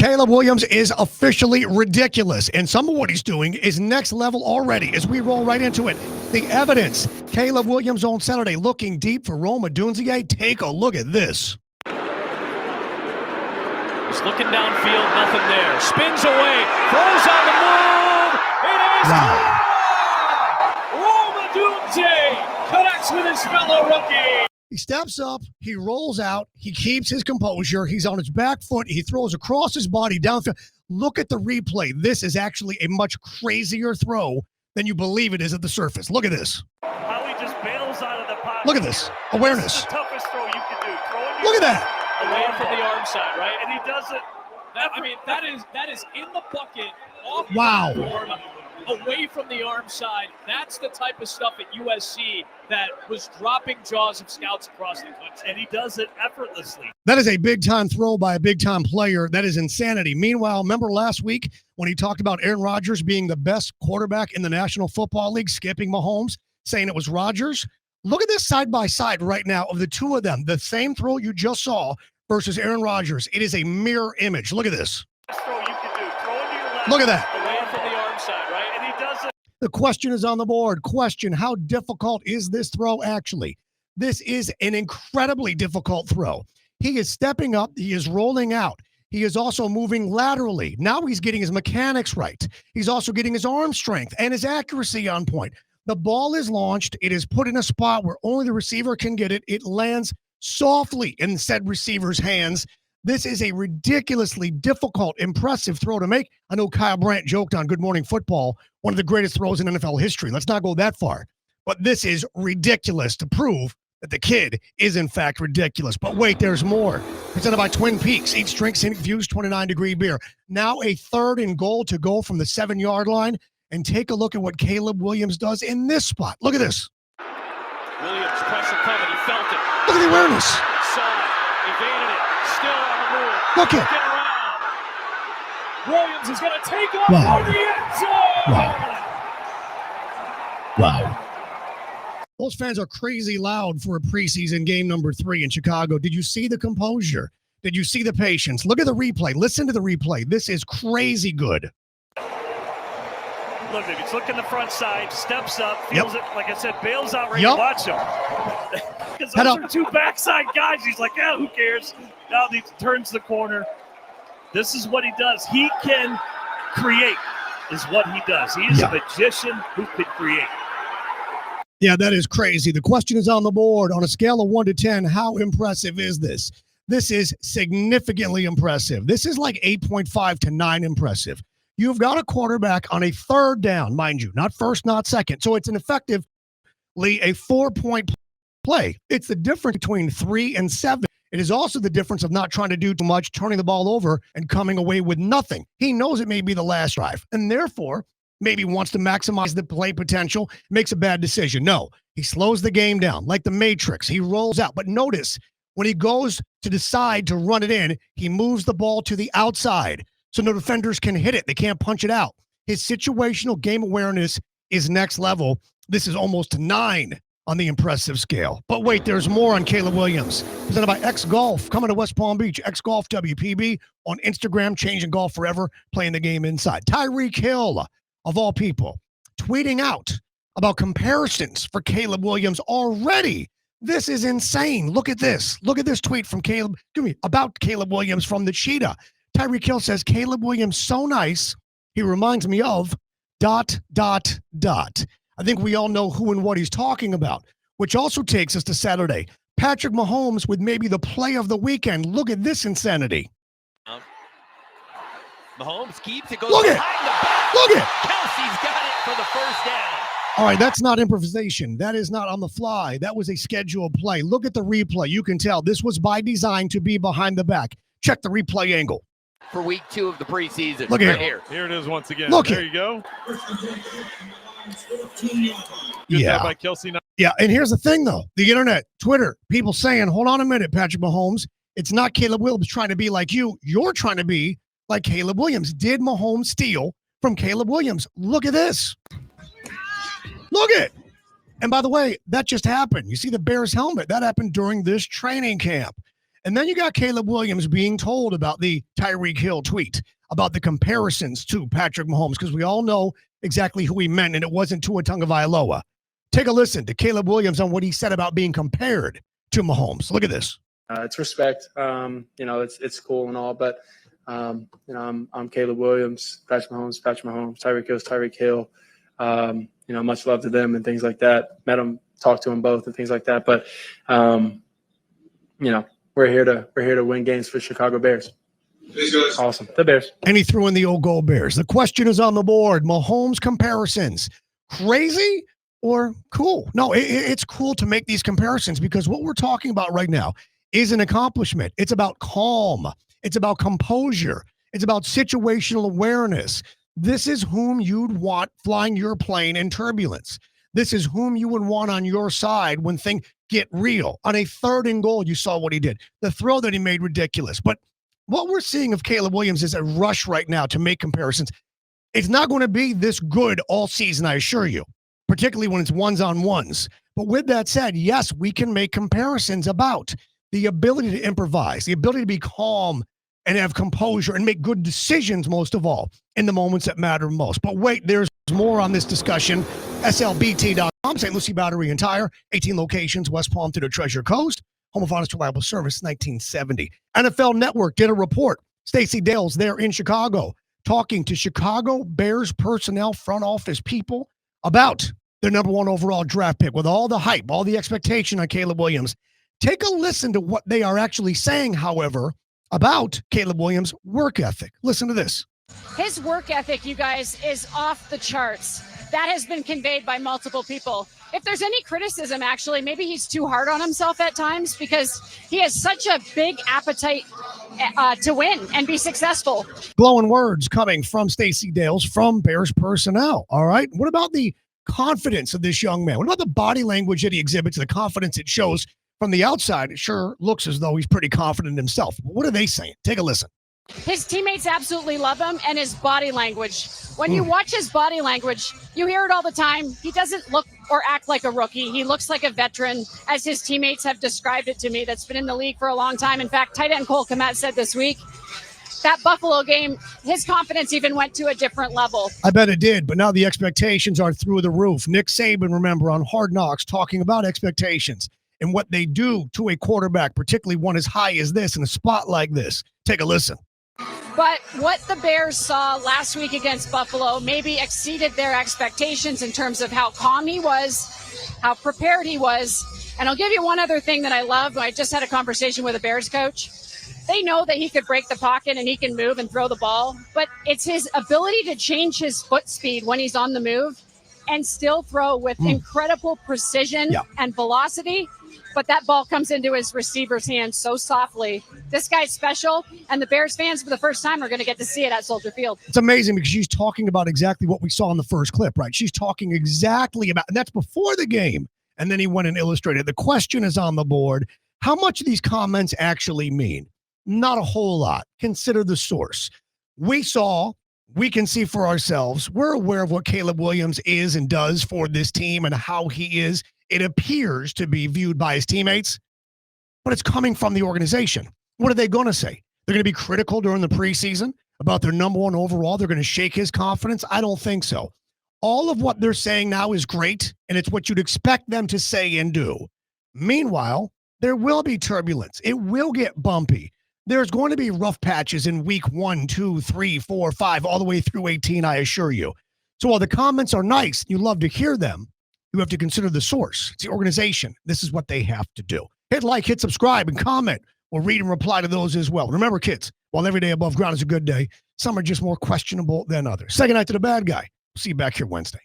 Caleb Williams is officially ridiculous, and some of what he's doing is next level already as we roll right into it. The evidence, Caleb Williams on Saturday looking deep for Rome Odunze. Take a look at this. He's looking downfield, nothing there. Spins away, throws on the move. It is Rome Odunze connects with his fellow rookie. He steps up, he rolls out, he keeps his composure, he's on his back foot, he throws across his body downfield. Look at the replay. This is actually a much crazier throw than you believe it is at the surface. Look at this. How he just bails out of the pocket. Look at this. Awareness. This is the toughest throw you can do. Look at that. Away from the arm side, right? And he does it. That is in the bucket, off Wow. the arm, away from the arm side. That's the type of stuff at USC that was dropping jaws of scouts across the country. And he does it effortlessly. That is a big-time throw by a big-time player. That is insanity. Meanwhile, remember last week when he talked about Aaron Rodgers being the best quarterback in the National Football League, skipping Mahomes, saying it was Rodgers? Look at this side-by-side right now of the two of them. The same throw you just saw versus Aaron Rodgers. It is a mirror image. Look at this. Throw you can do. Throw into your left. Look at that. Away from the arm side, right? And he does it. The question is on the board. Question, how difficult is this throw actually? This is an incredibly difficult throw. He is stepping up. He is rolling out. He is also moving laterally. Now he's getting his mechanics right. He's also getting his arm strength and his accuracy on point. The ball is launched. It is put in a spot where only the receiver can get it. It lands softly in said receiver's hands. This is a ridiculously difficult, impressive throw to make. I know Kyle Brandt joked on Good Morning Football, one of the greatest throws in NFL history. Let's not go that far. But this is ridiculous to prove that the kid is, in fact, ridiculous. But wait, there's more. Presented by Twin Peaks. Each drinks infused 29-degree beer. Now a 3rd and goal to go from the 7-yard line. And take a look at what Caleb Williams does in this spot. Look at this. Williams, pressure coming. He felt it. Look at the awareness. Saw it. Evaded it. Still on the move. Look at it. Williams is going to take off for the end zone. Wow. Those fans are crazy loud for a preseason game number 3 in Chicago. Did you see the composure? Did you see the patience? Look at the replay. Listen to the replay. This is crazy good. Look, he's looking the front side, steps up, feels it, like I said, bails out right. Watch him. Because those are two backside guys. He's like, yeah, who cares? Now he turns the corner. This is what he does. He can create, is what he does. He is a magician who can create. Yeah, that is crazy. The question is on the board. On a scale of 1 to 10, how impressive is this? This is significantly impressive. This is like 8.5 to 9 impressive. You've got a quarterback on a 3rd down, mind you, not first, not second. So it's an effectively a 4-point play. It's the difference between 3 and 7. It is also the difference of not trying to do too much, turning the ball over and coming away with nothing. He knows it may be the last drive and therefore maybe wants to maximize the play potential, makes a bad decision. No, he slows the game down like the Matrix. He rolls out. But notice when he goes to decide to run it in, he moves the ball to the outside. So no defenders can hit it. They can't punch it out. His situational game awareness is next level. This is almost 9 on the impressive scale. But wait, there's more on Caleb Williams. Presented by X Golf, coming to West Palm Beach. X Golf WPB on Instagram, changing golf forever, playing the game inside. Tyreek Hill, of all people, tweeting out about comparisons for Caleb Williams already. This is insane. Look at this. Look at this tweet from about Caleb Williams from the Cheetah. Tyreek Hill says, Caleb Williams, so nice. He reminds me of ... I think we all know who and what he's talking about, which also takes us to Saturday. Patrick Mahomes with maybe the play of the weekend. Look at this insanity. Mahomes keeps it, goes behind the back. Look at Kelsey's got it for the first down. All right, that's not improvisation. That is not on the fly. That was a scheduled play. Look at the replay. You can tell this was by design to be behind the back. Check the replay angle. For week 2 of the preseason. Look right here. Here it is once again. Look there here. you go. Yeah. By Kelsey. Yeah, and here's the thing, though. The internet, Twitter, people saying, hold on a minute, Patrick Mahomes. It's not Caleb Williams trying to be like you. You're trying to be like Caleb Williams. Did Mahomes steal from Caleb Williams? Look at this. Look at it. And by the way, that just happened. You see the Bears helmet. That happened during this training camp. And then you got Caleb Williams being told about the Tyreek Hill tweet, about the comparisons to Patrick Mahomes, because we all know exactly who he meant, and it wasn't Tua Tagovailoa. Take a listen to Caleb Williams on what he said about being compared to Mahomes. Look at this. It's respect. It's cool and all, but I'm Caleb Williams, Patrick Mahomes, Tyreek Hill's Tyreek Hill. Much love to them and things like that. Met them, talked to them both and things like that. But we're here to win games for Chicago Bears. Awesome. The Bears. And he threw in the old goal Bears. The question is on the board. Mahomes comparisons. Crazy or cool? No, it's cool to make these comparisons because what we're talking about right now is an accomplishment. It's about calm. It's about composure. It's about situational awareness. This is whom you'd want flying your plane in turbulence. This is whom you would want on your side when things get real. On a 3rd and goal, you saw what he did. The throw that he made, ridiculous. But what we're seeing of Caleb Williams is a rush right now to make comparisons. It's not going to be this good all season, I assure you, particularly when it's ones-on-ones. But with that said, yes, we can make comparisons about the ability to improvise, the ability to be calm and have composure and make good decisions, most of all, in the moments that matter most. But wait, there's more on this discussion. SLBT.com, St. Lucie Battery and Tire, 18 locations, West Palm to the Treasure Coast, home of honest, reliable service, 1970. NFL Network did a report. Stacy Dale's there in Chicago, talking to Chicago Bears personnel, front office people about their number 1 overall draft pick with all the hype, all the expectation on Caleb Williams. Take a listen to what they are actually saying, however, about Caleb Williams' work ethic. Listen to this. His work ethic, you guys, is off the charts. That has been conveyed by multiple people. If there's any criticism, actually, maybe he's too hard on himself at times because he has such a big appetite to win and be successful. Glowing words coming from Stacy Dales from Bears personnel. All right. What about the confidence of this young man? What about the body language that he exhibits, the confidence it shows from the outside? It sure looks as though he's pretty confident in himself. What are they saying? Take a listen. His teammates absolutely love him, and his body language. When you watch his body language, you hear it all the time. He doesn't look or act like a rookie. He looks like a veteran, as his teammates have described it to me, that's been in the league for a long time. In fact, tight end Cole Kmet said this week, that Buffalo game, his confidence even went to a different level. I bet it did, but now the expectations are through the roof. Nick Saban, remember, on Hard Knocks, talking about expectations and what they do to a quarterback, particularly one as high as this in a spot like this. Take a listen. But what the Bears saw last week against Buffalo maybe exceeded their expectations in terms of how calm he was, how prepared he was. And I'll give you one other thing that I love. I just had a conversation with a Bears coach. They know that he could break the pocket and he can move and throw the ball, but it's his ability to change his foot speed when he's on the move and still throw with incredible precision and velocity. But that ball comes into his receiver's hands so softly. This guy's special, and the Bears fans for the first time are going to get to see it at Soldier Field. It's amazing because she's talking about exactly what we saw in the first clip, right? She's talking exactly about, and that's before the game. And then he went and illustrated. The question is on the board. How much of these comments actually mean? Not a whole lot. Consider the source. We can see for ourselves. We're aware of what Caleb Williams is and does for this team and how he is. It appears to be viewed by his teammates, but it's coming from the organization. What are they going to say? They're going to be critical during the preseason about their number 1 overall. They're going to shake his confidence. I don't think so. All of what they're saying now is great, and it's what you'd expect them to say and do. Meanwhile, there will be turbulence. It will get bumpy. There's going to be rough patches in week 1, 2, 3, 4, 5, all the way through 18, I assure you. So while the comments are nice, you love to hear them, you have to consider the source. It's the organization. This is what they have to do. Hit like, hit subscribe, and comment. We'll read and reply to those as well. Remember, kids, while every day above ground is a good day, some are just more questionable than others. Second night to the bad guy. See you back here Wednesday.